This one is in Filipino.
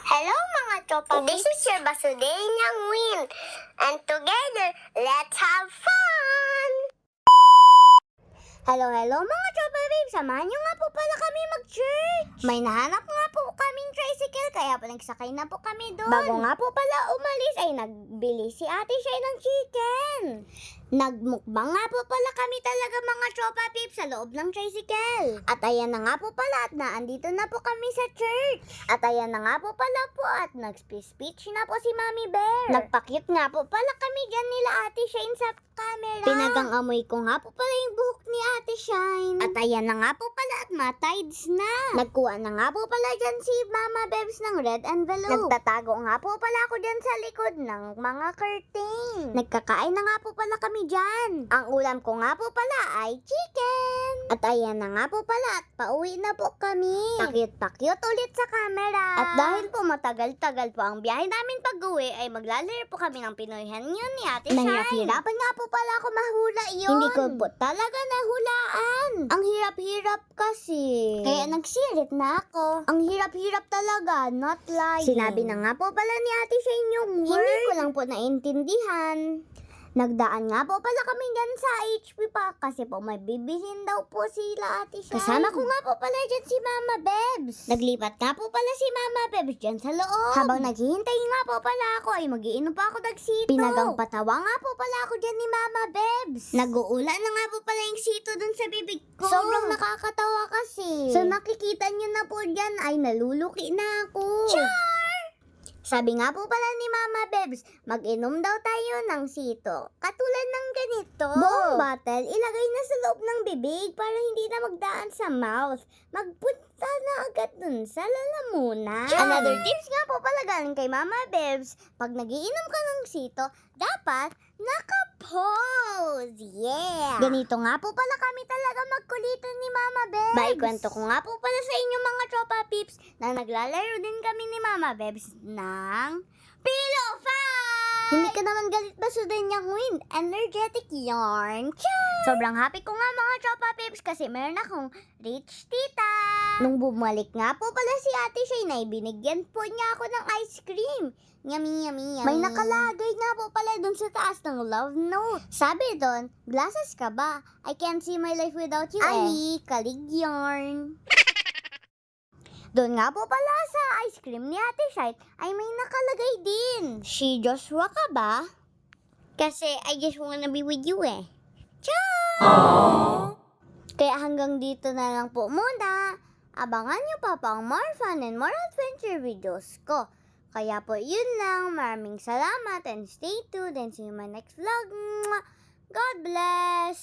Hello mga tropa, this is your Basudenyang Win. And together, let's have fun! Hello mga tropa babe, samahan nyo nga po pala kami mag-church. May nahanap nga po kaming tricycle, kaya po nagsakay na po kami doon. Bago nga po pala umalis, ay nagbili si ate siya ng chicken. Nagmukbang nga po pala kami talaga mga tropa peeps sa loob ng tricycle. At ayan na nga po pala at naandito na po kami sa church. At ayan na nga po pala po at nag-speech na po si Mami Bear. Nagpakit nga po pala kami dyan nila Ate Shine sa camera. Pinagang-amoy ko nga po pala yung buhok ni Ate Shine. At ayan na nga po pala at matides na. Nagkuha na nga po pala dyan si Mama Bebs ng red envelope. Nagtatago nga po pala ako dyan sa likod ng mga curtain. Nagkakain na nga po pala kami dyan. Ang ulam ko nga po pala ay chicken. At ayan na nga po pala at pauwi na po kami. Pakyut-pakyut ulit sa camera. At dahil po matagal-tagal po ang biyahe namin pag-uwi ay maglalaro po kami ng Pinoyhan yun ni Ate Shine. Nahihirapan nga po pala ako mahula yun. Hindi ko po talaga nahulaan. Ang hirap-hirap kasi. Kaya nagsirit na ako. Ang hirap-hirap talaga, not lying. Sinabi na nga po pala ni Ate Shine yung word. Hindi ko lang po naintindihan. Nagdaan nga po pala kami dyan sa HP pa kasi po may bibilhin daw po sila Ate Shine. Kasama ko nga po pala dyan si Mama Bebs. Naglipat nga po pala si Mama Bebs dyan sa loob. Habang naghihintay nga po pala ako ay magiinom pa ako dagsito. Pinagang patawa nga po pala ako dyan ni Mama Bebs. Nag-uula na nga po pala yung sito dun sa bibig ko. Sobrang nakakatawa kasi. So nakikita nyo na po dyan ay naluluki na ako. Char! Sabi nga po pala ni Mama Bebs, mag-inom daw tayo ng sito. Katulad ng ganito. Buong bottle, ilagay na sa loob ng bibig para hindi na magdaan sa mouth. Magpunta na agad dun sa lalamunan. Another tips nga po pala galing kay Mama Bebs, pag nagiinom ka ng sito, dapat naka-pose. Yeah! Ganito nga po pala kami talaga magkulitan ni Mama Bebs. Kwento ko nga po pala sa inyo mga tropa peeps na naglalaro din kami ni Mama Bebs ng Pillow Fight! Hindi ka naman galit ba Sudenyang Win? Energetic yarn. Char! Sobrang happy ko nga mga tropa peeps kasi meron akong rich tita. Nung bumalik nga po pala si Ate Shine ay binigyan po niya ako ng ice cream. Yummy, yummy, yummy. May nakalagay nga po pala dun sa taas ng love note. Sabi dun, glasses ka ba? I can't see my life without you. Ay, kalig yarn. Doon nga po pala sa ice cream ni Ate Shine ay may nakalagay din. Si Joshua ka ba? Kasi I just wanna be with you eh. Ciao! Kaya hanggang dito na lang po muna. Abangan nyo pa ang more fun and more adventure videos ko. Kaya po yun lang. Maraming salamat and stay tuned and see you in my next vlog. God bless!